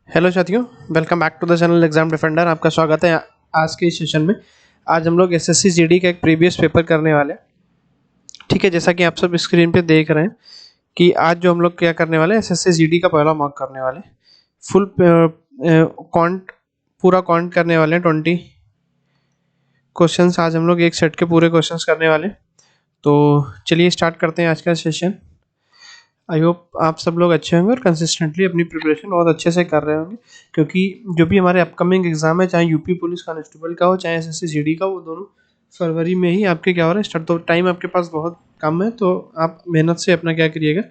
Hello साथियों, welcome back to the channel exam defender. आपका स्वागत है आज के इस सेशन में। आज हम लोग एसएससी जीडी का एक प्रीवियस पेपर करने वाले हैं। ठीक है, जैसा कि आप सब स्क्रीन पे देख रहे हैं कि आज जो हम लोग क्या करने वाले हैं, एसएससी जीडी का पहला मॉक करने वाले हैं। फुल कॉन्ट पूरा कॉन्ट करने वाले हैं। 20 क्वेश्चंस आज हम लोग एक सेट के पूरे क्वेश्चंस करने वाले हैं। तो चलिए स्टार्ट करते हैं आज का सेशन। आई होप आप सब लोग अच्छे होंगे और कंसिस्टेंटली अपनी प्रिपरेशन बहुत अच्छे से कर रहे होंगे, क्योंकि जो भी हमारे अपकमिंग एग्जाम है, चाहे यूपी पुलिस कांस्टेबल का हो चाहे एसएससी जीडी का, वो दोनों फरवरी में ही आपके क्या हो रहा है स्टार्ट। तो टाइम आपके पास बहुत कम है, तो आप मेहनत से अपना क्या करिएगा,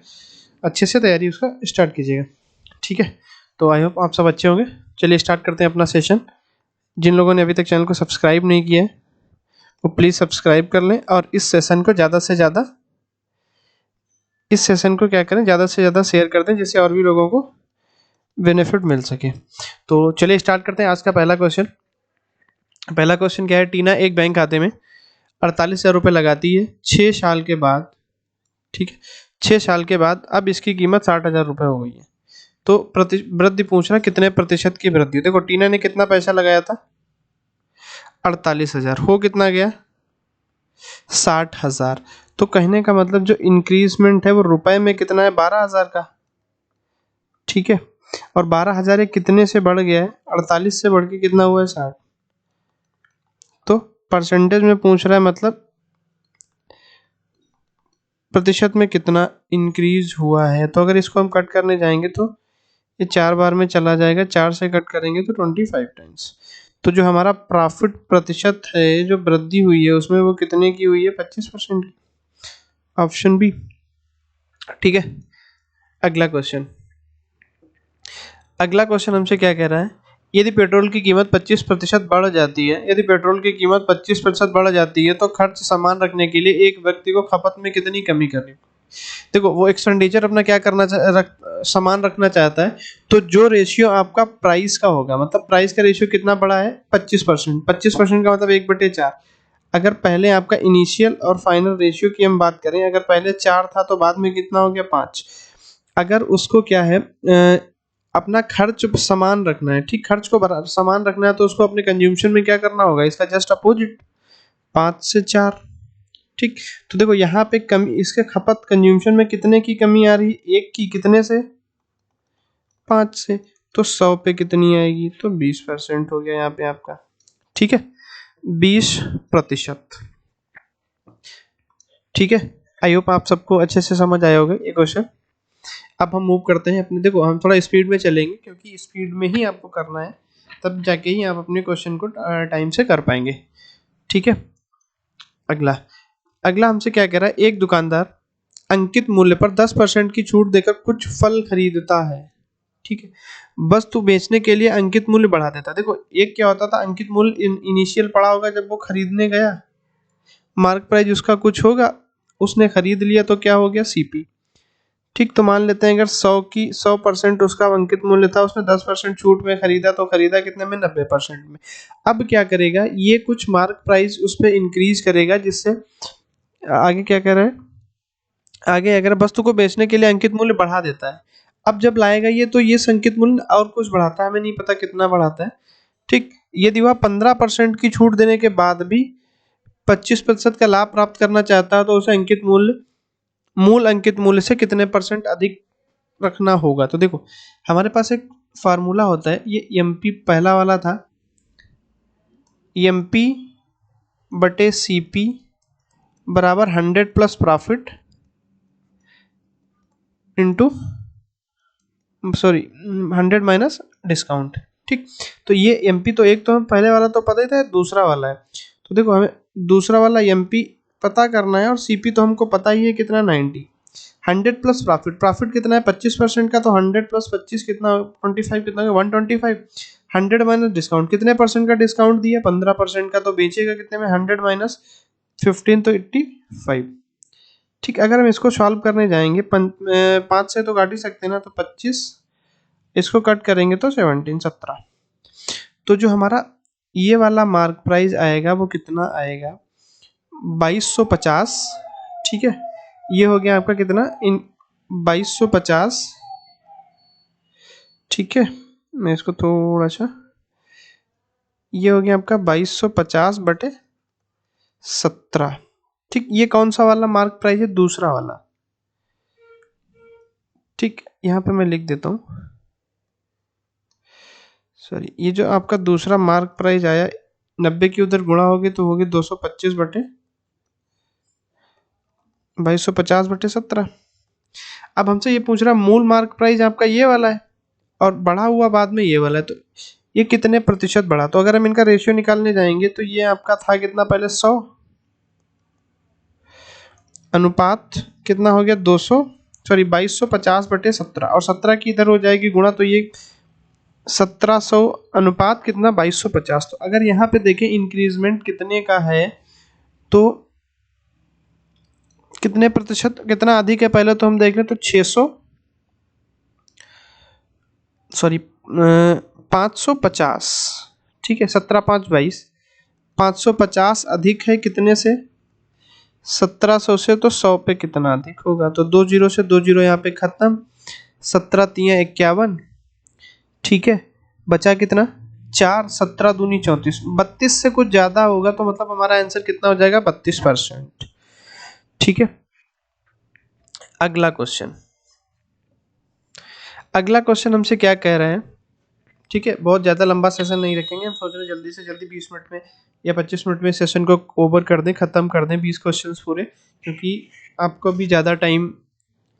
अच्छे से तैयारी उसका स्टार्ट कीजिएगा। ठीक है, तो आई होप आप सब अच्छे होंगे। चलिए स्टार्ट करते हैं अपना सेशन। जिन लोगों ने अभी तक चैनल को सब्सक्राइब नहीं किया है वो प्लीज़ सब्सक्राइब कर लें, और इस सेशन को ज़्यादा से ज़्यादा क्या करें, ज़्यादा से ज़्यादा शेयर कर दें, जिससे और भी लोगों को बेनिफिट मिल सके। तो चलिए स्टार्ट करते हैं आज का पहला क्वेश्चन। पहला क्वेश्चन क्या है, टीना एक बैंक खाते में 48,000 रुपये लगाती है 6 साल के बाद। ठीक है, 6 साल के बाद अब इसकी कीमत 60,000 रुपये हो गई है। तो वृद्धि पूछ रहा कितने प्रतिशत की वृद्धि। देखो, टीना ने कितना पैसा लगाया था, 48,000, हो कितना गया, 60,000। तो कहने का मतलब जो इंक्रीजमेंट है वो रुपए में कितना है, 12,000 का। ठीक है, और 12,000 कितने से बढ़ गया है, 48 से बढ़ के कितना हुआ है, 60। तो परसेंटेज में पूछ रहा है, मतलब प्रतिशत में कितना इंक्रीज हुआ है। तो अगर इसको हम कट करने जाएंगे तो ये 4 बार में चला जाएगा, 4 से कट करेंगे तो 25 टाइम्स। तो जो हमारा प्रॉफिट प्रतिशत है, जो वृद्धि हुई है उसमें, वो कितने की हुई है, 25% की। Option B. ठीक है, अगला क्वेश्चन हमसे क्या कह रहा है, यदि पेट्रोल की कीमत 25% बढ़ जाती है, यदि पेट्रोल की कीमत 25% बढ़ जाती है तो खर्च समान रखने के लिए एक व्यक्ति को खपत में कितनी कमी करनी। देखो, वो एक्सपेंडिचर अपना क्या करना समान रखना चाहता है, तो जो रेशियो आपका प्राइस का होगा, मतलब प्राइस का रेशियो कितना बड़ा है, 25%। 25% का मतलब 1/4। अगर पहले आपका इनिशियल और फाइनल रेशियो की हम बात करें, अगर पहले 4 था तो बाद में कितना हो गया, 5। अगर उसको क्या है, अपना खर्च समान रखना है, ठीक, खर्च को समान रखना है, तो उसको अपने कंज्यूमशन में क्या करना होगा, इसका जस्ट अपोजिट, 5 से 4। ठीक, तो देखो यहाँ पे कमी, इसके खपत कंज्यूमशन में कितने की कमी आ रही है, 1 की, कितने से, 5 से। तो 100 पे कितनी आएगी, तो 20% हो गया यहाँ पे आपका। ठीक है, 20%। ठीक है, आई होप आप सबको अच्छे से समझ आया होगा ये क्वेश्चन। अब हम मूव करते हैं अपने, देखो हम थोड़ा स्पीड में चलेंगे, क्योंकि स्पीड में ही आपको करना है, तब जाके ही आप अपने क्वेश्चन को टाइम से कर पाएंगे। ठीक है, अगला अगला हमसे क्या कह रहा है, एक दुकानदार अंकित मूल्य पर 10% की छूट देकर कुछ फल खरीदता है। ठीक है, वस्तु बेचने के लिए अंकित मूल्य बढ़ा देता है। देखो, एक क्या होता था, अंकित मूल्य इनिशियल पड़ा होगा जब वो खरीदने गया, मार्क प्राइस उसका कुछ होगा, उसने खरीद लिया तो क्या हो गया, सीपी। ठीक, तो मान लेते हैं अगर 100% उसका अंकित मूल्य था, उसने 10% छूट में खरीदा, तो खरीदा कितने में, 90% में। अब क्या करेगा, ये कुछ मार्क प्राइस उस पर इंक्रीज करेगा, जिससे आगे क्या कह रहा है, आगे अगर वस्तु को बेचने के लिए अंकित मूल्य बढ़ा देता है, अब जब लाएगा ये, तो ये संकित मूल्य और कुछ बढ़ाता है, हमें नहीं पता कितना बढ़ाता है। ठीक, यदि वह 15% की छूट देने के बाद भी 25% का लाभ प्राप्त करना चाहता है, तो उसे अंकित मूल्य, मूल अंकित मूल्य से कितने % अधिक रखना होगा। तो देखो, हमारे पास एक फार्मूला होता है, ये एमपी पहला वाला था, एमपी बटे सीपी बराबर 100 plus profit into, sorry, 100 minus discount. ठीक, तो ये एमपी तो एक तो हम पहले वाला तो पता ही था, दूसरा वाला है। तो देखो, हमें दूसरा वाला एमपी पता करना है, और सीपी तो हमको पता ही है कितना, 90। 100 प्लस प्रॉफिट कितना है, 25% का, तो 100 प्लस 25 कितना, 25 कितना, 125। 100 माइनस डिस्काउंट, कितने परसेंट का डिस्काउंट दिया, 15% का, तो बेचेगा कितने में, 100 माइनस 15, तो 85। ठीक, अगर हम इसको सॉल्व करने जाएंगे, 5 से तो काट ही सकते हैं ना, तो 25, इसको कट करेंगे तो 17। तो जो हमारा ये वाला मार्क प्राइस आएगा वो कितना आएगा, 2250। ठीक है, ये हो गया आपका कितना, इन 2250। ठीक है, मैं इसको थोड़ा सा, ये हो गया आपका 2250/17। ठीक, ये कौन सा वाला मार्क प्राइस है? दूसरा वाला। ठीक, यहाँ पे मैं लिख देता हूँ, सॉरी, ये जो आपका दूसरा मार्क प्राइस आया 90 की उधर गुणा होगी तो होगी 2250/17। अब हमसे ये पूछ रहा मूल मार्क प्राइस आपका ये वाला है और बढ़ा हुआ बाद में ये वाला है, तो ये कितने प्रतिशत बढ़ा? तो अगर हम इनका रेशियो निकालने जाएंगे तो ये आपका था कितना पहले, 100 अनुपात कितना हो गया, 200, सॉरी 2250/17, और 17 की इधर हो जाएगी गुणा, तो ये 1700 अनुपात कितना, 2250। तो अगर यहाँ पे देखें इंक्रीजमेंट कितने का है तो कितने प्रतिशत कितना अधिक है, पहले तो हम देख लें तो 600, सॉरी 550। ठीक है, 17 5 22, 550 अधिक है कितने से, 1700 से, तो 100 पे कितना अधिक होगा, तो 2 जीरो से 2 जीरो यहाँ पे खत्म, 17 तियां 51। ठीक है, बचा कितना, 4, 17 दूनी 34, 32 से कुछ ज्यादा होगा तो मतलब हमारा आंसर कितना हो जाएगा, 32%। ठीक है, अगला क्वेश्चन, अगला क्वेश्चन हमसे क्या कह रहे हैं। ठीक है, बहुत ज़्यादा लंबा सेशन नहीं रखेंगे, हम सोच रहे हैं जल्दी से जल्दी 20 मिनट में या 25 मिनट में सेशन को ओवर कर दें, ख़त्म कर दें 20 क्वेश्चंस पूरे, क्योंकि आपको भी ज़्यादा टाइम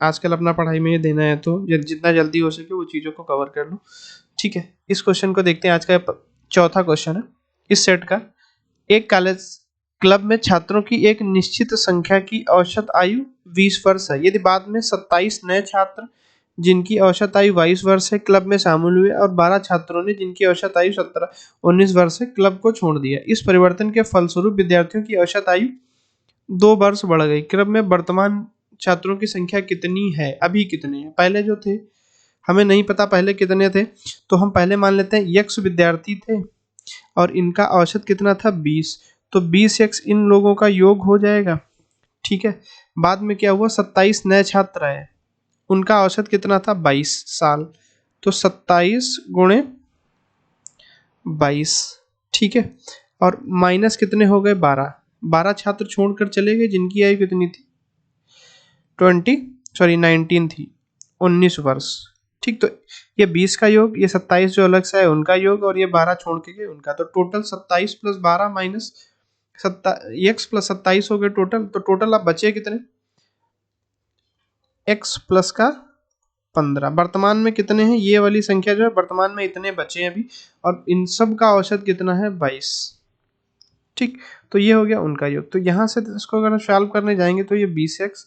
आजकल अपना पढ़ाई में देना है, तो जितना जल्दी हो सके वो चीज़ों को कवर कर लो। ठीक है, इस क्वेश्चन को देखते हैं, आज का चौथा क्वेश्चन है इस सेट का। एक कॉलेज क्लब में छात्रों की एक निश्चित संख्या की औसत आयु 20 वर्ष है। यदि बाद में 27 नए छात्र जिनकी औसत आयु 22 वर्ष है क्लब में शामिल हुए और 12 छात्रों ने जिनकी औसत आयु 19 वर्ष है क्लब को छोड़ दिया, इस परिवर्तन के फलस्वरूप विद्यार्थियों की औसत आयु 2 वर्ष बढ़ गई। क्लब में वर्तमान छात्रों की संख्या कितनी है? अभी कितने हैं? पहले जो थे हमें नहीं पता पहले कितने थे, तो हम पहले मान लेते हैं यक्स विद्यार्थी थे और इनका औसत कितना था, 20, तो 20 यक्स इन लोगों का योग हो जाएगा। ठीक है, बाद में क्या हुआ, 27 नए छात्र आए, उनका औसत कितना था, 22 साल, तो 27 गुणे 22। ठीक है, और माइनस कितने हो गए, 12, 12 छात्र छोड़कर चले गए जिनकी आयु कितनी थी, 19 थी, 19 वर्ष। ठीक, तो ये 20 का योग, ये 27 जो अलग से है उनका योग, और ये 12 छोड़ के गए उनका, तो total 27 plus 12 minus x plus 27 हो गए टोटल, तो टोटल अब बचे कितने, एक्स प्लस का 15। वर्तमान में कितने हैं, ये वाली संख्या जो है वर्तमान में इतने बचे हैं अभी, और इन सब का औसत कितना है, 22। ठीक, तो ये हो गया उनका योग, तो यहाँ से इसको अगर सॉल्व करने जाएंगे तो ये 20x,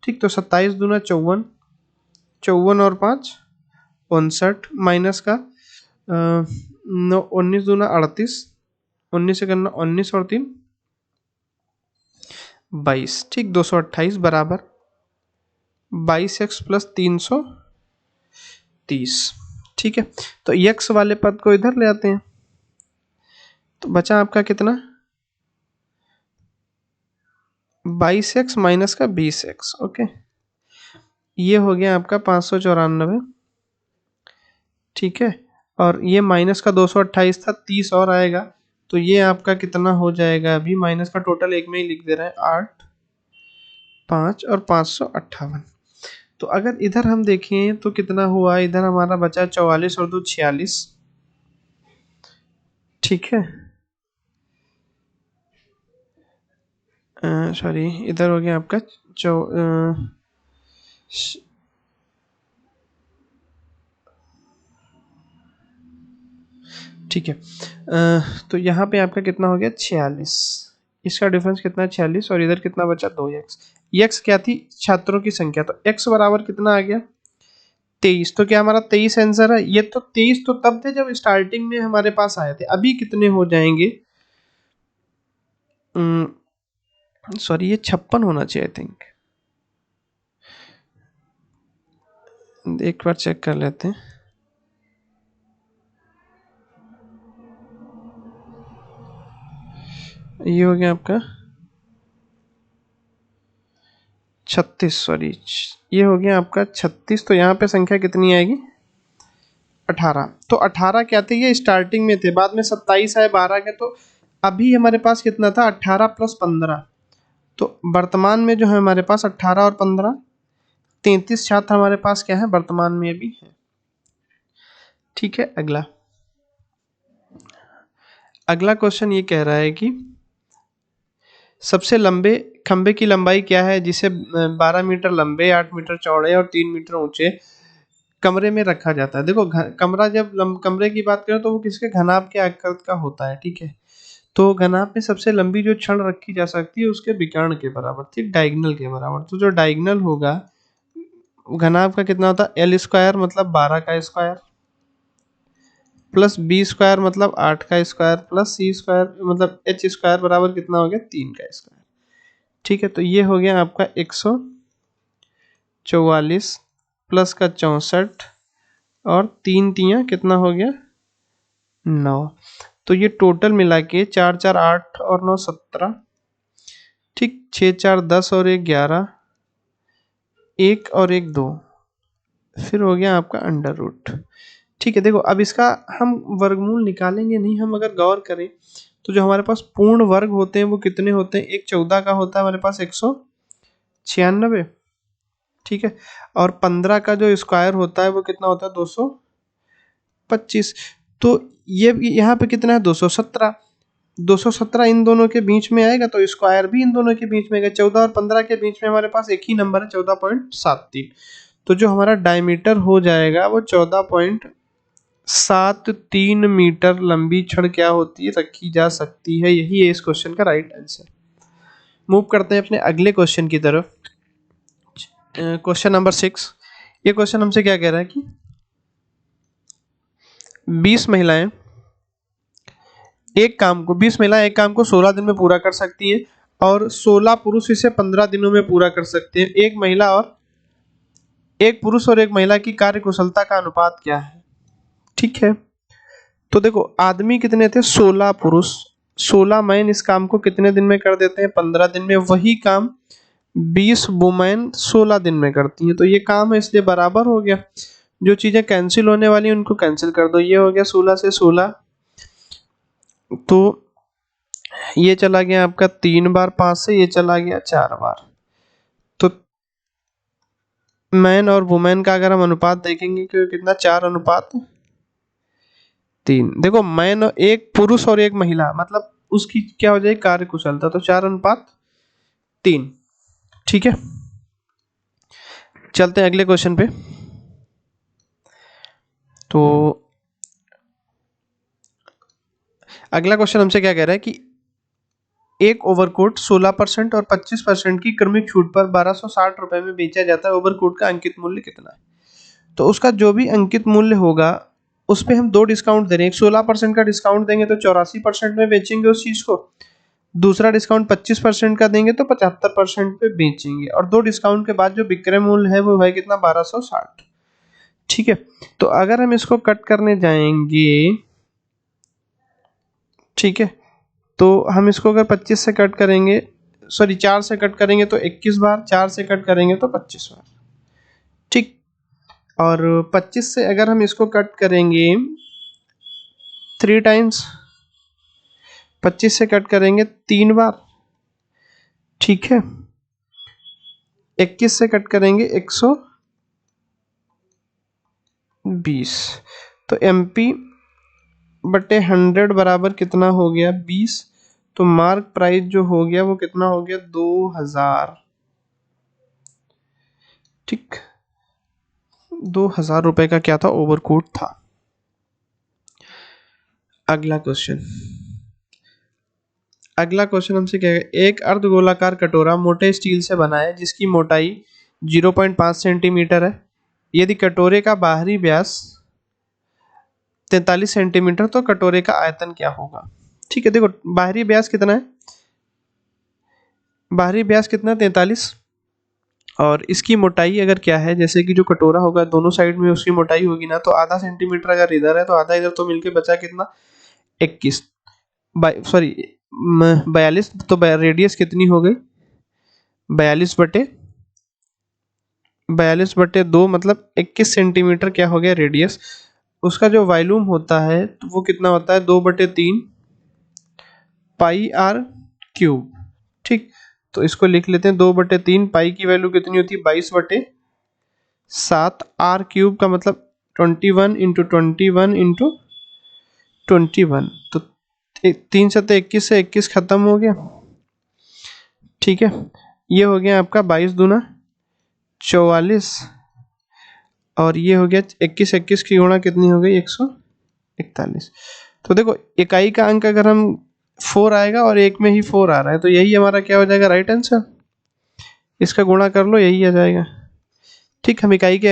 ठीक, तो 27 दूना 54, 54 और 5 59, माइनस का 19 दूना 38, 19 से करना 19 और 3 22। ठीक, 228 बराबर 22x प्लस 330। ठीक है, तो x वाले पद को इधर ले आते हैं, तो बचा आपका कितना, 22x माइनस का 20x। ओके, ये हो गया आपका 594। ठीक है, और ये माइनस का 228 था, 30 और आएगा, तो ये आपका कितना हो जाएगा, अभी माइनस का टोटल एक में ही लिख दे रहा है, 8 5 और 558। तो अगर इधर हम देखें तो कितना हुआ, इधर हमारा बचा 44 और 2 46। ठीक है, सॉरी इधर हो गया आपका ठीक है, तो यहाँ पे आपका कितना हो गया, 46, इसका डिफरेंस कितना है 46, और इधर कितना बचा, 2x। x क्या थी, छात्रों की संख्या, तो x बराबर कितना आ गया, 23। तो क्या हमारा 23 आंसर है, ये तो 23 तो तब थे जब स्टार्टिंग में हमारे पास आए थे, अभी कितने हो जाएंगे, सॉरी ये 56 होना चाहिए आई थिंक, एक बार चेक कर लेते हैं, ये हो गया आपका 36, सॉरी ये हो गया आपका 36, तो यहाँ पे संख्या कितनी आएगी, 18। तो 18 क्या थे, ये स्टार्टिंग में थे, बाद में 27 आए, 12 के, तो अभी हमारे पास कितना था, 18 प्लस 15। तो वर्तमान में जो है हमारे पास 18 और 15, 33 छात्र हमारे पास क्या है वर्तमान में अभी है। ठीक है, अगला क्वेश्चन ये कह रहा है कि सबसे लंबे खंबे की लंबाई क्या है जिसे 12 मीटर लंबे, 8 मीटर चौड़े और 3 मीटर ऊंचे कमरे में रखा जाता है। देखो कमरा जब कमरे की बात करें तो वो किसके घनाभ के आकृति का होता है। ठीक है, तो घनाभ में सबसे लंबी जो छड़ रखी जा सकती है उसके विकर्ण के बराबर, ठीक, डायगोनल के बराबर। तो जो डायगोनल होगा घनाभ का कितना होता है, एल स्क्वायर मतलब 12 का स्क्वायर, प्लस बी स्क्वायर मतलब 8 का स्क्वायर, प्लस सी स्क्वायर मतलब एच स्क्वायर बराबर कितना हो गया, 3 का स्क्वायर। ठीक है, तो ये हो गया आपका 144 प्लस का 64 और 3 तियां कितना हो गया 9। तो ये टोटल मिला के 4 4 8 और 9 17, ठीक, 6 4 10 और 1 11, 1 और 1 2, फिर हो गया आपका अंडर रूट। ठीक है, देखो अब इसका हम वर्गमूल निकालेंगे नहीं, हम अगर गौर करें तो जो हमारे पास पूर्ण वर्ग होते हैं वो कितने होते हैं, एक 14 का होता है हमारे पास 196। ठीक है, और 15 का जो स्क्वायर होता है वो कितना होता है 225। तो ये यहाँ पे कितना है 217, 217 इन दोनों के बीच में आएगा तो स्क्वायर भी इन दोनों के बीच में आएगा। 14 और 15 के बीच में हमारे पास एक ही नंबर है 14.73। तो जो हमारा डायमीटर हो जाएगा वो 14.73 मीटर लंबी छड़ क्या होती है, रखी जा सकती है। यही है इस क्वेश्चन का राइट आंसर। मूव करते हैं अपने अगले क्वेश्चन की तरफ। Question number 6। ये क्वेश्चन हमसे क्या कह रहा है कि 20 महिलाएं एक काम को 16 दिन में पूरा कर सकती है और 16 पुरुष इसे 15 दिनों में पूरा कर सकते हैं। एक पुरुष और एक महिला की कार्य कुशलता का अनुपात क्या है। ठीक है, तो देखो आदमी कितने थे 16 पुरुष, 16 मैन इस काम को कितने दिन में कर देते हैं 15 दिन में। वही काम 20 वुमेन 16 दिन में करती हैं। तो ये काम है इसलिए बराबर हो गया। जो चीजें कैंसिल होने वाली उनको कैंसिल कर दो। ये हो गया 16 से 16, तो ये चला गया आपका 3 बार, 5 से ये चला गया 4 बार। तो मैन और वुमेन का अगर हम अनुपात देखेंगे कि कितना 4:3। देखो मैन एक पुरुष और एक महिला मतलब उसकी क्या हो जाएगी कार्य कुशलता, तो 4:3। ठीक है, चलते हैं अगले क्वेश्चन पे। तो अगला क्वेश्चन हमसे क्या कह रहा है कि एक ओवरकोट 16% और 25% की क्रमिक छूट पर 1260 रुपए में बेचा जाता है। ओवरकोट का अंकित मूल्य कितना है। तो उसका जो भी अंकित मूल्य होगा उस पे हम 2 डिस्काउंट दे रहे हैं। 16% का डिस्काउंट देंगे तो 84% में बेचेंगे उस चीज को, दूसरा डिस्काउंट 25% का देंगे तो 75% पे बेचेंगे, और 2 डिस्काउंट के बाद जो विक्रय मूल्य है वो है कितना 1260। ठीक है, तो अगर हम इसको कट करने जाएंगे, ठीक है, तो हम इसको अगर 25 से कट करेंगे, सॉरी 4 से कट करेंगे तो 21 बार, 4 से कट करेंगे तो 25 बार। ठीक, और 25 से अगर हम इसको कट करेंगे 3 टाइम्स, 25 से कट करेंगे 3 बार। ठीक है, 21 से कट करेंगे 120। तो MP बटे 100 बराबर कितना हो गया 20। तो मार्क प्राइस जो हो गया वो कितना हो गया 2000। ठीक, 2000 रुपए का क्या था ओवरकोट था। अगला क्वेश्चन हमसे क्या है, एक अर्धगोलाकार कटोरा मोटे स्टील से बना है जिसकी मोटाई 0.5 सेंटीमीटर है। यदि कटोरे का बाहरी व्यास 43 सेंटीमीटर तो कटोरे का आयतन क्या होगा। ठीक है, देखो बाहरी व्यास कितना है, 43, और इसकी मोटाई अगर क्या है, जैसे कि जो कटोरा होगा दोनों साइड में उसकी मोटाई होगी ना, तो आधा सेंटीमीटर अगर इधर है तो आधा इधर, तो मिलके बचा कितना 21, सॉरी 42। तो रेडियस कितनी हो गई 42/2 मतलब 21 सेंटीमीटर क्या हो गया रेडियस। उसका जो वॉल्यूम होता है तो वो कितना होता है 2/3 पाई आर क्यूब। ठीक, तो इसको लिख लेते हैं 2/3 पाई की वैल्यू कितनी होती है 22/7 आर क्यूब का मतलब 21 इंटू 21 इंटू 21। तो 3×7=21 से 21 खत्म हो गया। ठीक है, ये हो गया आपका 22 दूना 44 और ये हो गया 21 की गुणा कितनी हो गई 141। तो देखो इकाई का अंक अगर हम 4 आएगा और एक में ही 4 आ रहा है तो यही हमारा क्या हो जाएगा राइट आंसर। इसका गुणा कर लो यही आ जाएगा। ठीक, हम इकाई का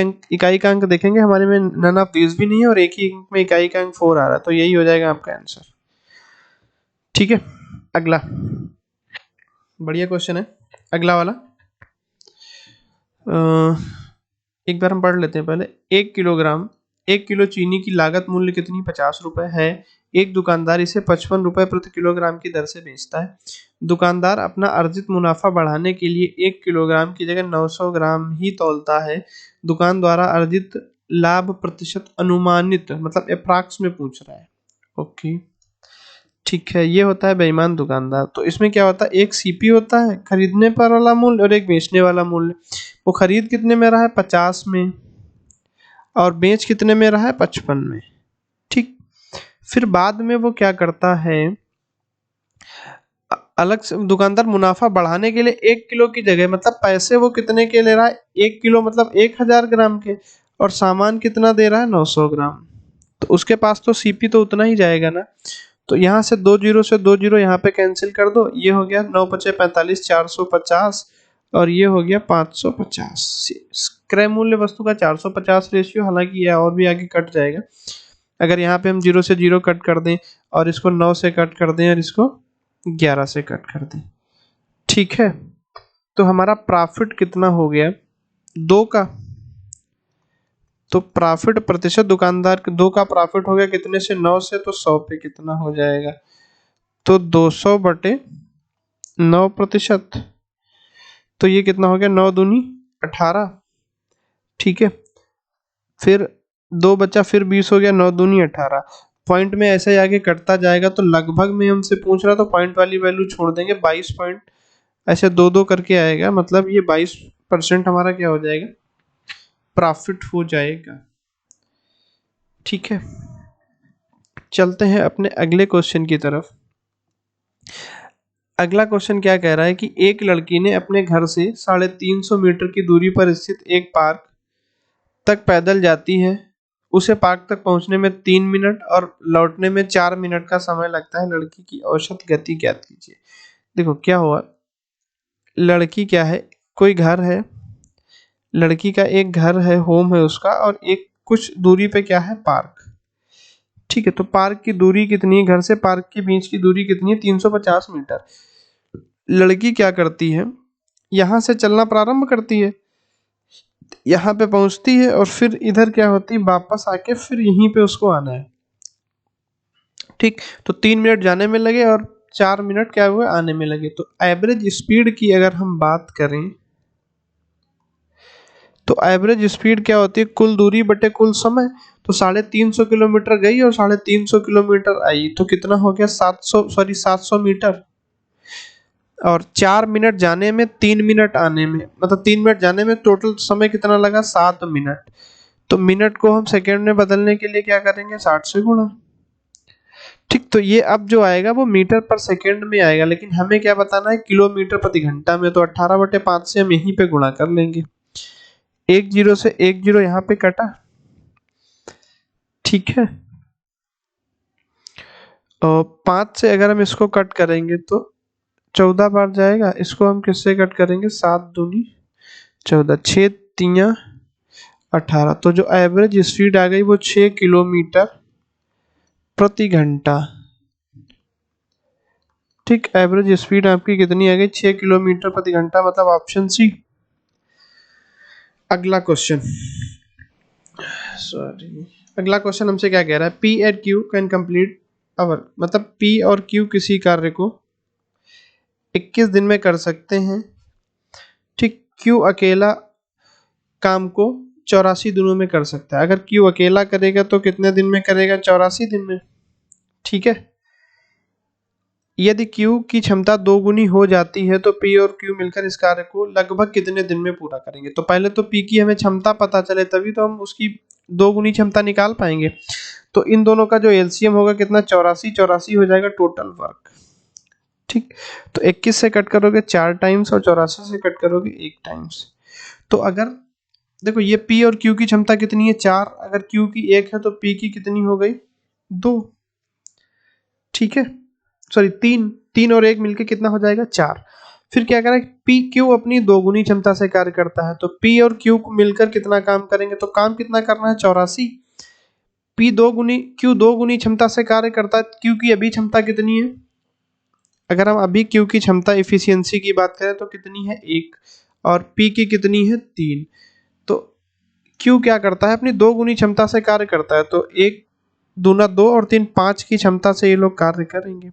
अंक देखेंगे हमारे में नन ऑफ दीज भी नहीं है और एक ही अंक में इकाई का अंक 4 आ रहा है तो यही हो जाएगा आपका आंसर। ठीक है, अगला बढ़िया क्वेश्चन है अगला वाला। एक बार हम पढ़ लेते हैं पहले। 1 किलो चीनी की लागत मूल्य कितनी 50 रुपए है। एक दुकानदार इसे 55 रुपए प्रति किलोग्राम की दर से बेचता है। दुकानदार अपना अर्जित मुनाफा बढ़ाने के लिए 1 किलोग्राम की जगह 900 ग्राम ही तौलता है। दुकान द्वारा अर्जित लाभ प्रतिशत अनुमानित मतलब अप्रॉक्स में पूछ रहा है। ओके, ठीक है, ये होता है बेईमान दुकानदार। तो इसमें क्या होता है, एक सीपी होता है खरीदने पर वाला मूल्य और एक बेचने वाला मूल्य। वो खरीद कितने में रहा है 50 में और बेच कितने में रहा है 55 में। ठीक, फिर बाद में वो क्या करता है, अलग से दुकानदार मुनाफा बढ़ाने के लिए 1 किलो की जगह मतलब पैसे वो कितने के ले रहा है 1 किलो मतलब 1000 ग्राम के और सामान कितना दे रहा है 900 ग्राम। तो उसके पास तो सीपी तो उतना ही जाएगा ना। तो यहाँ से 2 जीरो से 2 जीरो यहाँ पे कैंसिल कर दो, ये हो गया 9×5=45 450 और ये हो गया 550। क्रय मूल्य वस्तु का 450 रेशियो, हालांकि यह और भी आगे कट जाएगा। अगर यहाँ पे हम 0 से 0 कट कर दें और इसको 9 से कट कर दें और इसको 11 से कट कर दें। ठीक है, तो हमारा प्रॉफिट कितना हो गया 2 का। तो प्रॉफिट प्रतिशत दुकानदार के 2 का प्रॉफिट हो गया कितने से 9 से, तो 100 पे कितना हो जाएगा तो 200/9%। तो ये कितना हो गया 9 दूनी 18। ठीक है, फिर 2 बचा फिर 20 हो गया 9 दूनी 18। पॉइंट में ऐसे ही आगे कटता जाएगा तो लगभग में हमसे पूछ रहा तो पॉइंट वाली वैल्यू छोड़ देंगे 22 पॉइंट ऐसे 2-2 करके आएगा मतलब ये 22% हमारा क्या हो जाएगा प्रॉफिट हो जाएगा। ठीक है, चलते हैं अपने अगले क्वेश्चन की तरफ। अगला क्वेश्चन क्या कह रहा है कि एक लड़की ने अपने घर से 350 मीटर की दूरी पर स्थित एक पार्क तक पैदल जाती है। उसे पार्क तक पहुंचने में 3 मिनट और लौटने में 4 मिनट का समय लगता है। लड़की की औसत गति ज्ञात कीजिए। देखो क्या हुआ, लड़की क्या है, कोई घर है, लड़की का एक घर है, होम है उसका, और एक कुछ दूरी पे क्या है पार्क। ठीक है, तो पार्क की दूरी कितनी है, घर से पार्क के बीच की दूरी कितनी है 350 मीटर। लड़की क्या करती है, यहाँ से चलना प्रारंभ करती है, यहाँ पे पहुंचती है और फिर इधर क्या होती है वापस आके फिर यहीं पे उसको आना है। ठीक, तो 3 मिनट जाने में लगे और 4 मिनट क्या हुए आने में लगे। तो एवरेज स्पीड की अगर हम बात करें तो एवरेज स्पीड क्या होती है कुल दूरी बटे कुल समय। तो 350 किलोमीटर गई और 350 किलोमीटर आई तो कितना हो गया 700 मीटर। और 4 मिनट जाने में 3 मिनट आने में, मतलब 3 मिनट जाने में टोटल समय कितना लगा 7 मिनट। तो मिनट को हम सेकेंड में बदलने के लिए क्या करेंगे 60 से गुणा। ठीक, तो ये अब जो आएगा वो मीटर पर सेकेंड में आएगा, लेकिन हमें क्या बताना है किलोमीटर प्रति घंटा में। तो 18/5 से हम यहीं पे गुणा कर लेंगे। 1 जीरो से 1 जीरो यहाँ पे कटा। ठीक है, और 5 से अगर हम इसको कट करेंगे तो 14 बार जाएगा। इसको हम किससे कट करेंगे 7 दूनी 14 6 तियां 18। तो जो एवरेज स्पीड आ गई वो 6 किलोमीटर प्रति घंटा। ठीक, एवरेज स्पीड आपकी कितनी आ गई 6 किलोमीटर प्रति घंटा, मतलब ऑप्शन सी। अगला क्वेश्चन, सॉरी, अगला क्वेश्चन हमसे क्या कह रहा है, P and Q can complete अवर, मतलब पी और क्यू किसी कार्य को 21 दिन में कर सकते हैं। ठीक, क्यू अकेला काम को 84 दिनों में कर सकता है। अगर क्यू अकेला करेगा तो कितने दिन में करेगा? 84 दिन में। ठीक है। यदि क्यू की क्षमता 2 गुनी हो जाती है तो पी और क्यू मिलकर इस कार्य को लगभग कितने दिन में पूरा करेंगे? तो पहले तो पी की हमें क्षमता पता चले तभी तो हम उसकी 2 गुनी क्षमता निकाल पाएंगे। तो इन दोनों का जो एलसीएम होगा कितना? 84, 84 हो जाएगा टोटल वर्क। ठीक, तो 21 से कट करोगे 4 टाइम्स और 84 से कट करोगे 1 टाइम्स। तो अगर देखो ये P और Q की क्षमता कितनी है? 4। अगर Q की 1 है तो P की कितनी हो गई? 2। ठीक है, सॉरी 3, 3 और 1 मिलके कितना हो जाएगा? 4। फिर क्या करें? P Q अपनी 2 गुनी क्षमता से कार्य करता है तो P और Q को मिलकर कितना काम करेंगे? तो काम कितना करना है? 84। P 2 गुनी, Q 2 गुनी क्षमता से कार्य करता है। Q की अभी क्षमता कितनी है? अगर हम अभी Q की क्षमता एफिशिएंसी की बात करें तो कितनी है? 1। और P की कितनी है? 3। तो Q क्या करता है? अपनी 2 गुनी क्षमता से कार्य करता है तो 1 दूना 2 और 3 5 की क्षमता से ये लोग कार्य करेंगे।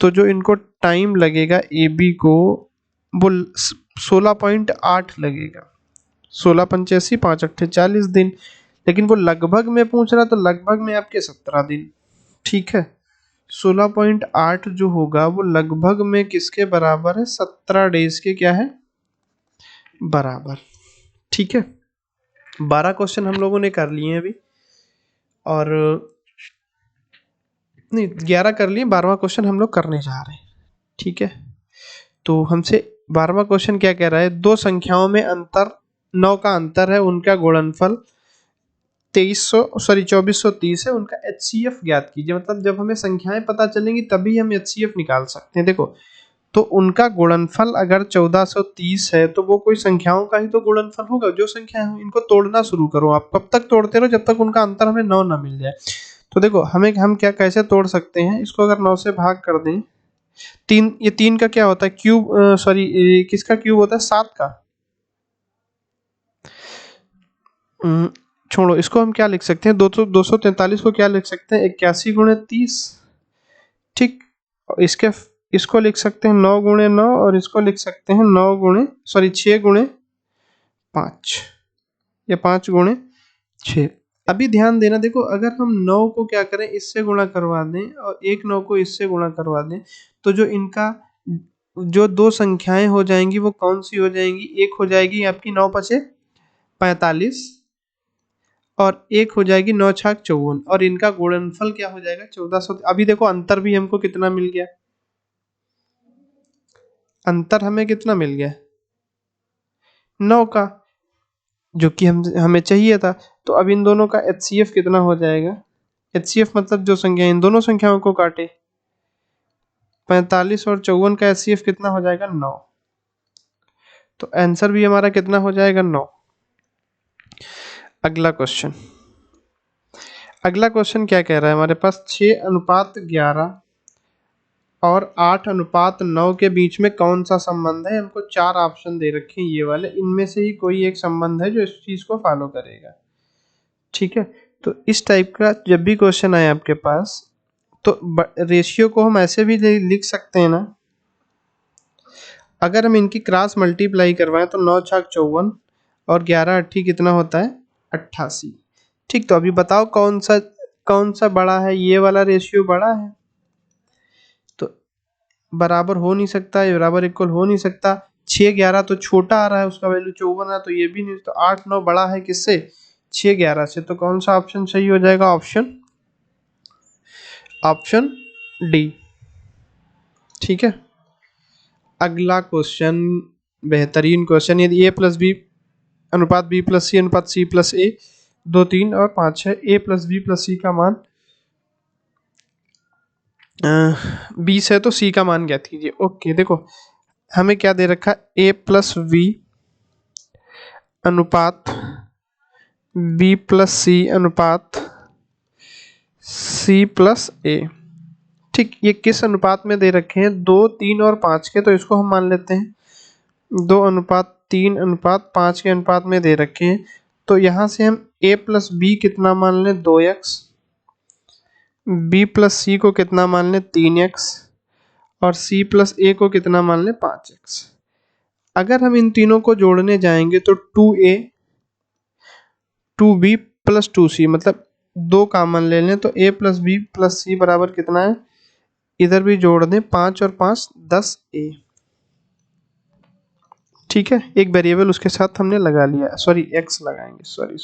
तो जो इनको टाइम लगेगा AB को वो 16.8 लगेगा। 16 पंचासी 5 अट्ठे 40 दिन। लेकिन वो लगभग में पूछ रहा तो लगभग में आपके 17 दिन। ठीक है, 16.8 जो होगा वो लगभग में किसके बराबर है? 17 डेज के क्या है? बराबर। ठीक है, 12 क्वेश्चन हम लोगों ने कर लिए हैं अभी, और नहीं 11 कर लिए, 12वां क्वेश्चन हम लोग करने जा रहे हैं। ठीक है, तो हमसे 12वां क्वेश्चन क्या कह रहा है? दो संख्याओं में अंतर 9 का अंतर है, उनका गुणनफल 2430 है, उनका एचसीएफ ज्ञात कीजिए। मतलब जब हमें संख्याएं पता चलेंगी तभी हम एचसीएफ निकाल सकते हैं। देखो, तो उनका गुणनफल अगर 1430 है तो वो कोई संख्याओं का ही तो गुणनफल होगा। जो संख्याएं हो इनको तोड़ना शुरू करो, आप कब तक तोड़ते रहो जब तक उनका अंतर हमें 9 ना मिल जाए। तो देखो हम क्या कैसे तोड़ सकते हैं इसको? अगर 9 से भाग कर दें, 3, ये 3 का क्या होता है? क्यूब, सॉरी किसका क्यूब होता है? 7 का। छोड़ो, इसको हम क्या लिख सकते हैं? 243 को क्या लिख सकते हैं? 81 गुणे 30। ठीक, और इसको लिख सकते हैं 9 गुणे 9, और इसको लिख सकते हैं 6 गुणे 5 या 5 गुणे 6। अभी ध्यान देना, देखो अगर हम 9 को क्या करें? इससे गुणा करवा दें और एक 9 को इससे गुणा करवा दें तो जो इनका जो दो संख्याएं हो जाएंगी वो कौन सी हो जाएंगी? एक हो जाएगी आपकी 9 पचे 45 और एक हो जाएगी 9 छाक 54, और इनका गुणनफल क्या हो जाएगा? 1400। अभी देखो अंतर भी हमको कितना मिल गया? अंतर हमें कितना मिल गया? 9 का, जो कि हमें चाहिए था। तो अब इन दोनों का एचसीएफ कितना हो जाएगा? एचसीएफ मतलब जो संख्या इन दोनों संख्याओं को काटे, 45 और 54 का एचसीएफ कितना हो जाएगा? 9। तो आंसर भी हमारा कितना हो जाएगा? 9। अगला क्वेश्चन, अगला क्वेश्चन क्या कह रहा है हमारे पास? 6:11 और 8:9 के बीच में कौन सा संबंध है? हमको 4 ऑप्शन दे रखे हैं ये वाले, इनमें से ही कोई एक संबंध है जो इस चीज को फॉलो करेगा। ठीक है, तो इस टाइप का जब भी क्वेश्चन आए आपके पास तो रेशियो को हम ऐसे भी लिख सकते हैं ना, अगर हम इनकी क्रॉस मल्टीप्लाई करवाएं तो 9 छाक 54 और 11 अट्ठी कितना होता है? 88। ठीक, तो अभी बताओ कौन सा बड़ा है? ये वाला रेशियो बड़ा है, तो बराबर हो नहीं सकता, ये बराबर इक्वल हो नहीं सकता। 6:11 तो छोटा आ रहा है, उसका वैल्यू 54 है, तो ये भी नहीं। तो 8-9 बड़ा है किससे? 6:11 से। तो कौन सा ऑप्शन सही हो जाएगा? Option D. ठीक है, अगला क्वेश्चन बेहतरीन क्वेश्चन। यदि a प्लस बी अनुपात b प्लस सी अनुपात c प्लस ए 2, 3 और 5 है, a प्लस बी प्लस सी का मान 20 है तो c का मान ज्ञात कीजिए। ओके, देखो हमें क्या दे रखा है? a प्लस वी अनुपात b प्लस सी अनुपात c प्लस ए। ठीक, ये किस अनुपात में दे रखे हैं? 2, 3 और 5 के। तो इसको हम मान लेते हैं 2:3:5 के अनुपात में दे रखे हैं। तो यहाँ से हम a प्लस बी कितना मान लें? 2x, b प्लस सी को कितना मान लें? 3x, और c प्लस ए को कितना मान लें? 5x। अगर हम इन तीनों को जोड़ने जाएंगे तो 2a 2b प्लस 2c, मतलब 2 कॉमन ले लें तो a प्लस बी प्लस सी बराबर कितना है, इधर भी जोड़ दें 5 और 5 10a। ठीक है, एक वेरिएबल उसके साथ हमने लगा लिया, सॉरी x लगाएंगे, सॉरी।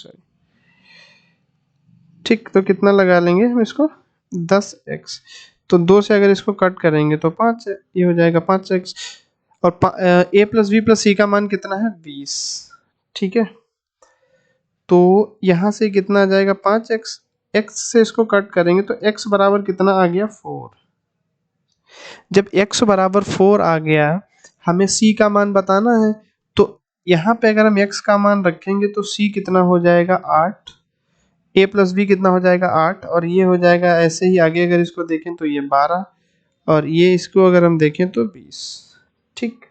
ठीक, तो कितना लगा लेंगे हम इसको, 10x। तो 2 से अगर इसको कट करेंगे तो 5, ये हो जाएगा 5x। और a प्लस बी प्लस सी का मान कितना है, 20। ठीक है, तो यहाँ से कितना आ जाएगा 5x, x से इसको कट करेंगे तो x बराबर कितना आ गया 4। जब x बराबर 4 आ गया, हमें c का मान बताना है, तो यहाँ पे अगर हम x का मान रखेंगे तो c कितना हो जाएगा 8, a प्लस बी कितना हो जाएगा 8, और ये हो जाएगा ऐसे ही आगे अगर इसको देखें तो ये 12, और ये इसको अगर हम देखें तो 20। ठीक,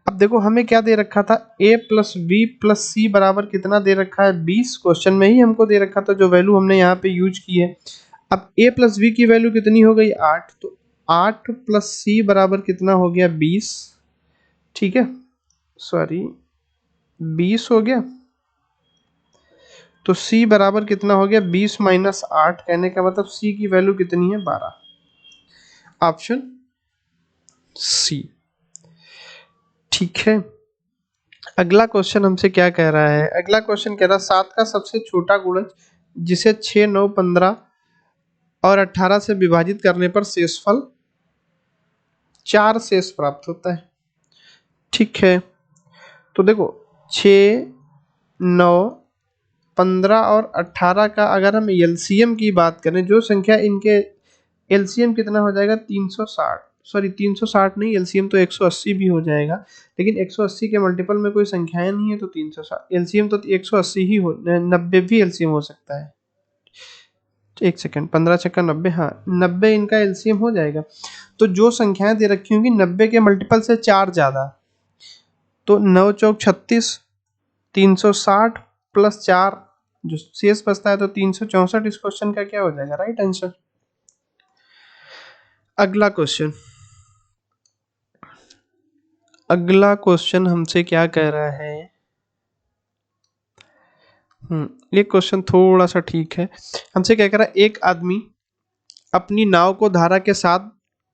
अब देखो हमें क्या दे रखा था, a प्लस बी प्लस सी बराबर कितना दे रखा है 20, क्वेश्चन में ही हमको दे रखा था, जो वैल्यू हमने यहाँ पे यूज की है। अब a प्लस बी की वैल्यू कितनी हो गई 8, तो 8 प्लस सी बराबर कितना हो गया 20। ठीक है, सॉरी 20 हो गया, तो c बराबर कितना हो गया 20 माइनस 8, कहने का मतलब c की वैल्यू कितनी है 12, ऑप्शन सी। ठीक है, अगला क्वेश्चन हमसे क्या कह रहा है, अगला क्वेश्चन कह रहा है 7 का सबसे छोटा गुणज जिसे 6, 9, 15 और 18 से विभाजित करने पर शेषफल 4 शेष प्राप्त होता है। ठीक है, तो देखो 6, 9, 15 और 18 का अगर हम एलसीएम की बात करें, जो संख्या इनके एलसीएम कितना हो जाएगा 360, सॉरी 360 नहीं, एलसीएम तो 180 भी हो जाएगा, लेकिन 180 के मल्टीपल में कोई संख्याएं नहीं है तो 360, एलसीएम तो 180 ही हो, 90 भी एलसीएम हो सकता है। एक सेकंड, 15 छक्का 90, हाँ 90 इनका एलसीएम हो जाएगा। तो जो संख्याएं दे रखी होंगी 90 के मल्टीपल से 4 ज्यादा, तो 9 चौक 36, 360 प्लस 4 जो शेष बचता है तो 364 इस क्वेश्चन का क्या हो जाएगा, राइट आंसर। अगला क्वेश्चन, अगला क्वेश्चन हमसे क्या कह रहा है, ये क्वेश्चन थोड़ा सा ठीक है। हमसे क्या कह रहा है, एक आदमी अपनी नाव को धारा के साथ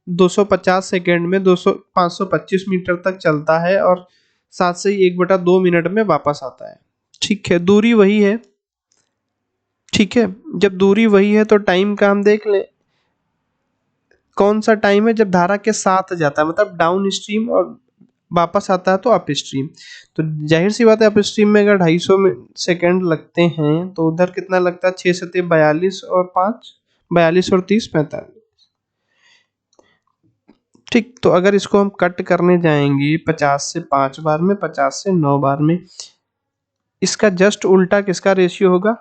250 सेकेंड में 525 मीटर तक चलता है और साथ से ही 1/2 मिनट में वापस आता है। ठीक है, दूरी वही है। ठीक है, जब दूरी वही है तो टाइम का हम देख ले, कौन सा टाइम है जब धारा के साथ जाता है, मतलब डाउन स्ट्रीम, और वापस आता है तो अप स्ट्रीम। तो जाहिर सी बात है अप स्ट्रीम में अगर 250 सेकेंड लगते हैं तो उधर कितना लगता है, 6 सत्ते 42 और 5 42 और 30 45। ठीक, तो अगर इसको हम कट करने जाएंगे 50 से 5 बार में, 50 से 9 बार में, इसका जस्ट उल्टा किसका रेशियो होगा,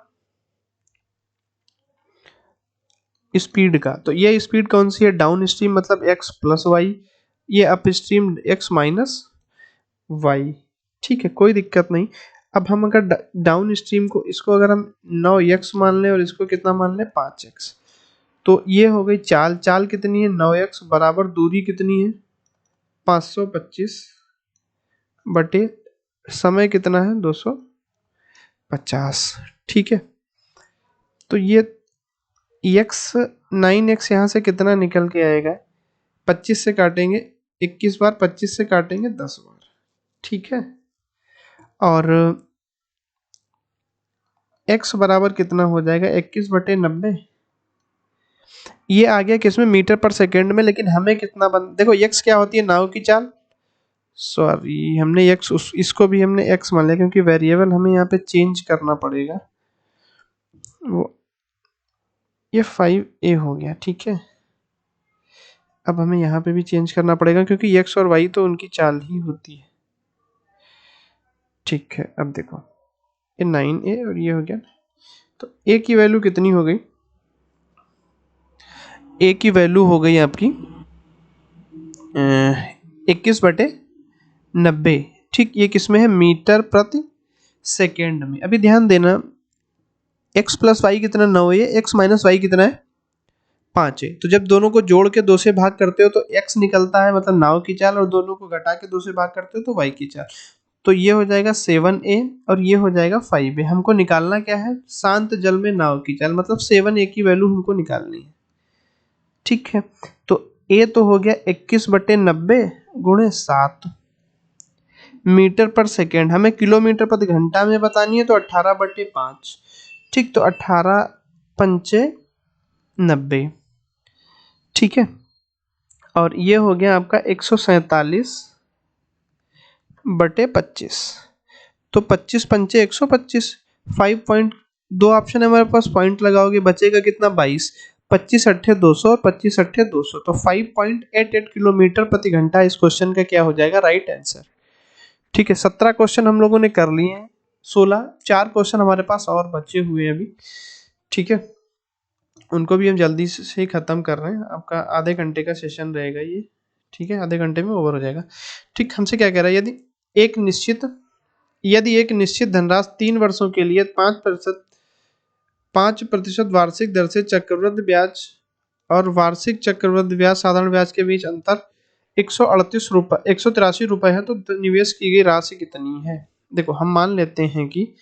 स्पीड का। तो ये स्पीड कौन सी है, डाउन स्ट्रीम मतलब x प्लस वाई, ये upstream x minus y. ठीक है, कोई दिक्कत नहीं। अब हम अगर डाउन स्ट्रीम को, इसको अगर हम 9x मान लें और इसको कितना मान लें 5x, तो ये हो गई चाल, चाल कितनी है 9x बराबर दूरी कितनी है 525 बटे समय कितना है 250। ठीक है, तो ये x 9x यहाँ से कितना निकल के आएगा, 25 से काटेंगे 21 बार, 25 से काटेंगे 10 बार। ठीक है, और x बराबर कितना हो जाएगा 21 बटे 90, ये आ गया किसमें, मीटर पर सेकेंड में, लेकिन हमें कितना देखो x क्या होती है, नाव की चाल, सॉरी हमने x इसको भी हमने x मान लिया क्योंकि वेरिएबल हमें यहाँ पे चेंज करना पड़ेगा, वो ये 5a हो गया। ठीक है, अब हमें यहाँ पे भी चेंज करना पड़ेगा क्योंकि x और y तो उनकी चाल ही होती है। ठीक है, अब देखो ये 9a और ये हो गया, तो a की वैल्यू कितनी हो गई, a की वैल्यू हो गई आपकी 21 बटे 90। ठीक, ये किसमें है, मीटर प्रति सेकेंड में। अभी ध्यान देना x प्लस वाई कितना 9 है, x माइनस वाई कितना है 5 है, तो जब दोनों को जोड़ के 2 से भाग करते हो तो x निकलता है, मतलब नाव की चाल, और दोनों को घटा के 2 से भाग करते हो तो y की चाल। तो ये हो जाएगा 7a और ये हो जाएगा 5a। हमको निकालना क्या है, शांत जल में नाव की चाल, मतलब 7a की वैल्यू हमको निकालनी है। ठीक है, तो a तो हो गया 21/90 गुणे 7 मीटर पर सेकेंड। हमें किलोमीटर प्रति घंटा में बतानी है तो 18/5। ठीक, तो 18 पंचे 90। ठीक है, और ये हो गया आपका 147/25। तो 25 पंचे 125, 5.2 ऑप्शन है हमारे पास, पॉइंट लगाओगे बचेगा कितना 22। 25 अट्ठे 200 और 25 अट्ठे 200, तो 5.88 किलोमीटर प्रति घंटा इस क्वेश्चन का क्या हो जाएगा, राइट आंसर। ठीक है, 17 क्वेश्चन हम लोगों ने कर लिए हैं, 4 क्वेश्चन हमारे पास और बचे हुए हैं अभी। ठीक है, उनको भी हम जल्दी से ही खत्म कर रहे हैं। आपका आधे घंटे का सेशन रहेगा ये। ठीक है, आधे घंटे में ओवर हो जाएगा। ठीक, हमसे क्या कह रहा है, यदि एक निश्चित धनराशि 3 वर्षों के लिए 5% वार्षिक दर से चक्रवृद्धि ब्याज और वार्षिक चक्रवृद्धि ब्याज साधारण ब्याज के बीच अंतर 183 रुपए है, तो निवेश की गई राशि कितनी है। देखो, हम मान लेते हैं कि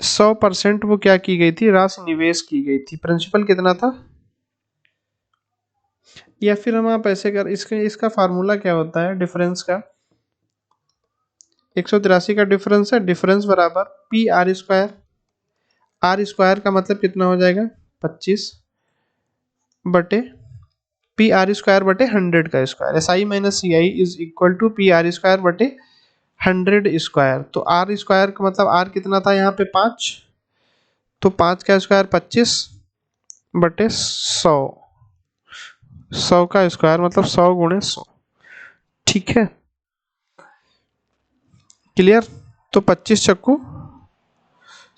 100% वो क्या की गई थी, राशि निवेश की गई थी। प्रिंसिपल कितना था, या फिर हम आप ऐसे कर, इसका फार्मूला क्या होता है डिफरेंस का, 183 का डिफरेंस है, डिफरेंस बराबर p r square. R square का मतलब कितना हो जाएगा, 25 बटे पी आर स्क्वायर बटे 100 का square. S I minus C I is equal to p r square बटे 100 स्क्वायर। तो आर स्क्वायर का मतलब आर कितना था यहाँ पे 5, तो 5 का स्क्वायर 25 बटे 100, 100 का स्क्वायर मतलब 100 गुणे 100। ठीक है, क्लियर। तो 25 चक्कू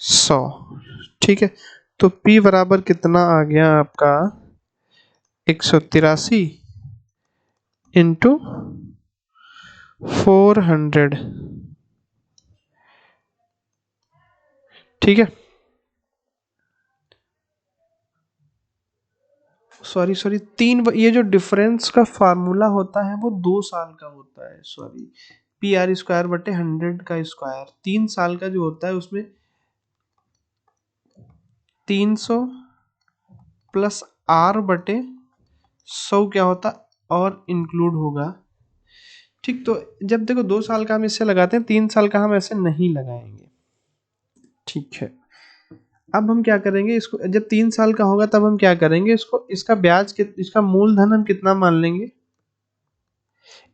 100। ठीक है, तो P बराबर कितना आ गया आपका 183 इंटू 400। ठीक है, सॉरी 3, ये जो डिफरेंस का फार्मूला होता है वो 2 साल का होता है। सॉरी, पी आर स्क्वायर बटे 100 का स्क्वायर 3 साल का जो होता है, उसमें 300 प्लस आर बटे 100 क्या होता और इंक्लूड होगा। ठीक, तो जब देखो 2 साल का हम इससे लगाते हैं, 3 साल का हम ऐसे नहीं लगाएंगे। ठीक है, अब हम क्या करेंगे, इसको जब 3 साल का होगा तब हम क्या करेंगे, इसका ब्याज इसका मूलधन हम कितना मान लेंगे,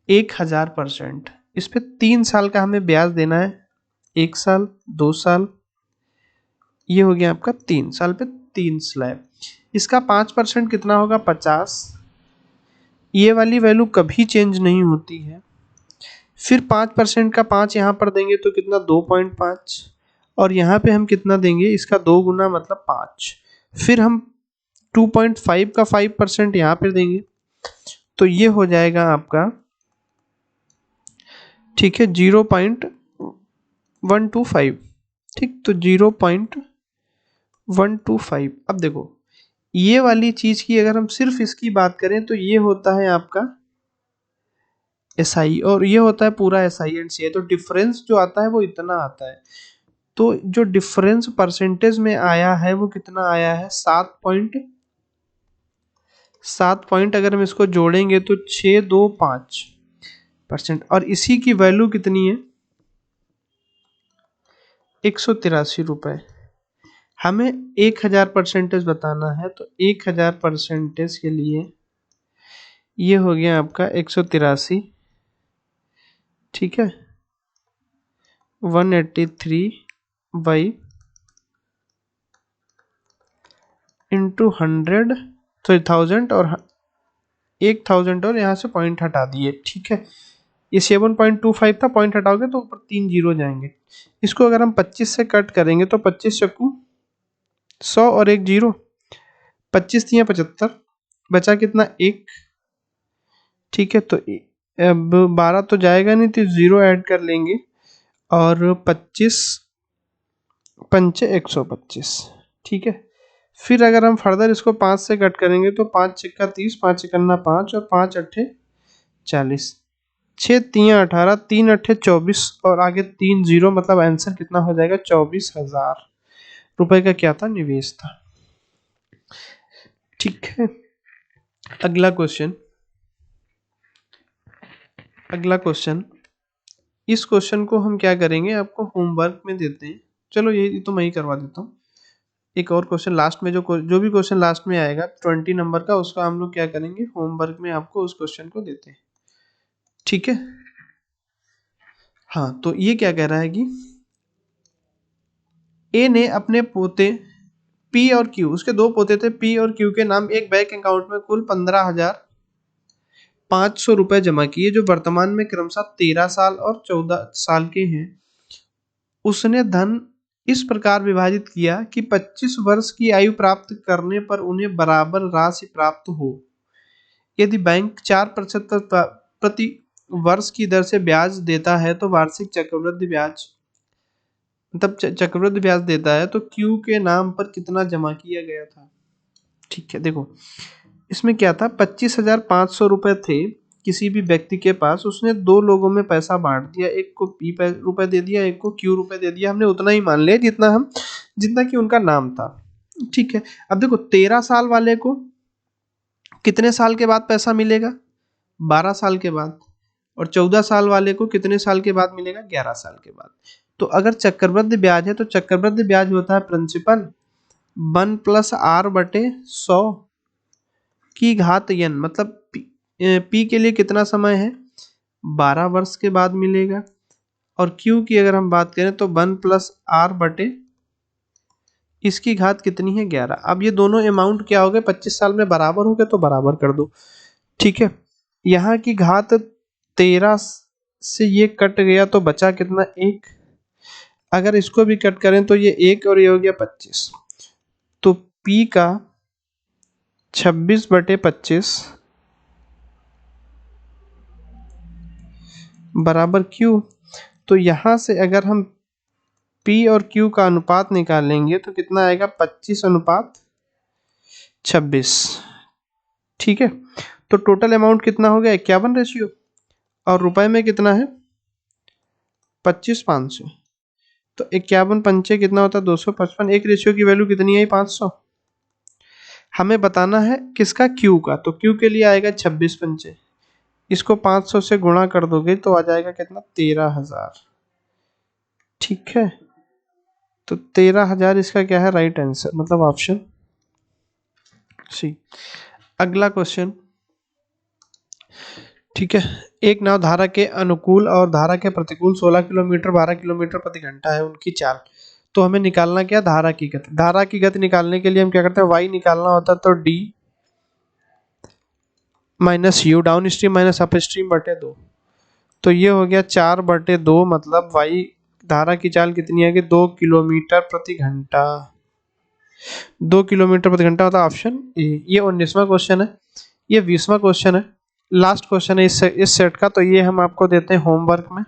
1000%। इस पे 3 साल का हमें ब्याज देना है, 1 साल 2 साल, ये हो गया आपका 3 साल पे 3 स्लैब। इसका 5% कितना होगा 50। ये वाली वैल्यू कभी चेंज नहीं होती है। फिर 5% का 5 यहाँ पर देंगे तो कितना 2.5, और यहाँ पे हम कितना देंगे, इसका 2 गुना मतलब 5। फिर हम 2.5 का 5% यहाँ पे देंगे, तो ये हो जाएगा आपका, ठीक है, 0.125। ठीक, तो 0.125। अब देखो, ये वाली चीज की अगर हम सिर्फ इसकी बात करें तो ये होता है आपका एसआई और ये होता है पूरा एसआई एंड सी आई, तो डिफरेंस जो आता है वो इतना आता है। तो जो डिफरेंस परसेंटेज में आया है वो कितना आया है, 7 पॉइंट अगर हम इसको जोड़ेंगे तो 625%, और इसी की वैल्यू कितनी है 183 रुपए। हमें 1000% बताना है, तो 1000% के लिए ये हो गया आपका 183। ठीक है, 183 बाई इंटू 100, तो 1000 और 1000 और यहाँ से पॉइंट हटा दिए। ठीक है, ये 7.25 था, पॉइंट हटाओगे तो ऊपर 3 जीरो जाएंगे। इसको अगर हम 25 से कट करेंगे तो 25 चक्कू 100 और 1 जीरो, 25 दिया 75, बचा कितना 1। ठीक है, तो अब 12 तो जाएगा नहीं, तो जीरो ऐड कर लेंगे, और 25 पंचे 125। ठीक है, फिर अगर हम फर्दर इसको 5 से कट करेंगे तो 5 छिक्का 30, 5 इकन्ना 5 और 5 अट्ठे 40। 6 3 18, 3 8 24 और आगे 3 0, मतलब आंसर कितना हो जाएगा? 24,000 रुपए का क्या था? निवेश था। ठीक है, अगला क्वेश्चन। इस क्वेश्चन को हम क्या करेंगे, आपको होमवर्क में देते हैं। चलो ये तो मैं ही करवा देता हूँ। एक और क्वेश्चन लास्ट में, जो भी क्वेश्चन लास्ट में आएगा 20 नंबर का, उसका हम लोग क्या करेंगे, होमवर्क में आपको उस क्वेश्चन को देते हैं। ठीक है, हाँ, तो ये क्या कह रहा है कि ए ने अपने पोते पी और क्यू, उसके दो पोते थे पी और क्यू के नाम एक बैंक अकाउंट में कुल 15,500 रुपए जमा किए, जो वर्तमान में क्रमशः 13 साल और 14 साल के हैं। उसने धन इस प्रकार विभाजित किया कि 25 वर्ष की आयु प्राप्त करने पर उन्हें बराबर राशि प्राप्त हो। यदि बैंक 4% प्रति वर्ष की दर से ब्याज देता है तो वार्षिक चक्रवृद्धि ब्याज, मतलब चक्रवृद्धि ब्याज देता है, तो क्यू के नाम पर कितना जमा किया गया था? ठीक है, देखो इसमें क्या था, 25,500 रुपए थे किसी भी व्यक्ति के पास, उसने दो लोगों में पैसा बांट दिया, एक को पी रुपए दे दिया, एक को क्यू रुपए दे दिया। हमने उतना ही मान लिया जितना कि उनका नाम था। ठीक है, अब देखो 13 साल वाले को कितने साल के बाद पैसा मिलेगा? 12 साल के बाद। और 14 साल वाले को कितने साल के बाद मिलेगा? 11 साल के बाद। तो अगर चक्रवृद्धि ब्याज है तो चक्रवृद्धि ब्याज होता है प्रिंसिपल 1 + r/100 की घात n, मतलब पी के लिए कितना समय है? 12 वर्ष के बाद मिलेगा। और क्यू की अगर हम बात करें तो 1 + r/, इसकी घात कितनी है? 11। अब ये दोनों अमाउंट क्या हो गए? 25 साल में बराबर हो गए, तो बराबर कर दो। ठीक है, यहाँ की घात 13 से ये कट गया तो बचा कितना? 1। अगर इसको भी कट करें तो ये 1 और ये हो गया 25, तो P का 26/25 बराबर Q। तो यहाँ से अगर हम P और Q का अनुपात निकालेंगे तो कितना आएगा? 25:26। ठीक है, तो टोटल अमाउंट कितना हो गया? 51 रेशियो, और रुपए में कितना है? 25,500। तो 51 पंचे कितना होता है? 255। एक रेशियो की वैल्यू कितनी आई? 500। हमें बताना है किसका? क्यू का। तो क्यू के लिए आएगा 26 पंचे, इसको 500 से गुणा कर दोगे तो आ जाएगा कितना? 13,000। ठीक है, तो 13,000 इसका क्या है? राइट आंसर, मतलब ऑप्शन सी। अगला क्वेश्चन। ठीक है, एक नाव धारा के अनुकूल और धारा के प्रतिकूल 16 किलोमीटर 12 किलोमीटर प्रति घंटा है उनकी चाल। तो हमें निकालना क्या? धारा की गति। धारा की गति निकालने के लिए हम क्या करते हैं? y निकालना होता है, तो d - u, down stream minus up stream बटे 2। तो ये हो गया 4/2, मतलब y धारा की चाल कितनी है? 2 किलोमीटर प्रति घंटा। 2 किलोमीटर प्रति घंटा होता है ऑप्शन ए। ये 19वां क्वेश्चन है। ये 20वां क्वेश्चन है, लास्ट क्वेश्चन है इस सेट का। तो ये हम आपको देते हैं होमवर्क में।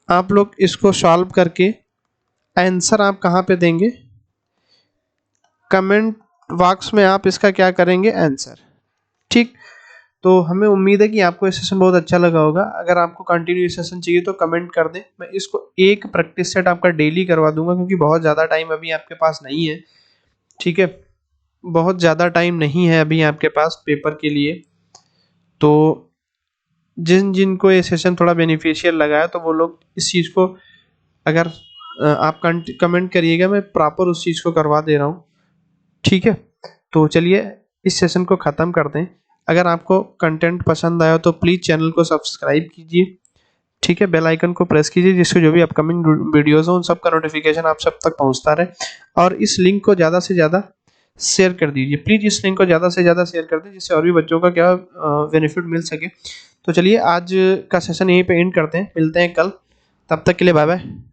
आप लोग इसको सॉल्व करके आंसर आप कहाँ पे देंगे? कमेंट बॉक्स में आप इसका क्या करेंगे? आंसर। ठीक, तो हमें उम्मीद है कि आपको ये सेशन बहुत अच्छा लगा होगा। अगर आपको कंटिन्यू सेशन चाहिए तो कमेंट कर दें, मैं इसको एक प्रैक्टिस सेट आपका डेली करवा दूंगा, क्योंकि बहुत ज़्यादा टाइम अभी आपके पास नहीं है। ठीक है, बहुत ज़्यादा टाइम नहीं है अभी आपके पास पेपर के लिए। तो जिनको ये सेशन थोड़ा बेनिफिशियल लगा है तो वो लोग इस चीज़ को, अगर आप कमेंट करिएगा, मैं प्रॉपर उस चीज़ को करवा दे रहा हूँ। ठीक है, तो चलिए इस सेशन को ख़त्म करते हैं। अगर आपको कंटेंट पसंद आया तो प्लीज़ चैनल को सब्सक्राइब कीजिए। ठीक है, बेल आइकन को प्रेस कीजिए, जिससे जो भी अपकमिंग वीडियोज़ हो उन सब का नोटिफिकेशन आप सब तक पहुंचता रहे। और इस लिंक को ज़्यादा से ज़्यादा शेयर कर दीजिए, प्लीज़ इस लिंक को ज़्यादा से ज़्यादा शेयर कर दें, जिससे और भी बच्चों का क्या बेनिफिट मिल सके। तो चलिए आज का सेशन यहीं पे एंड करते हैं, मिलते हैं कल, तब तक के लिए बाय बाय।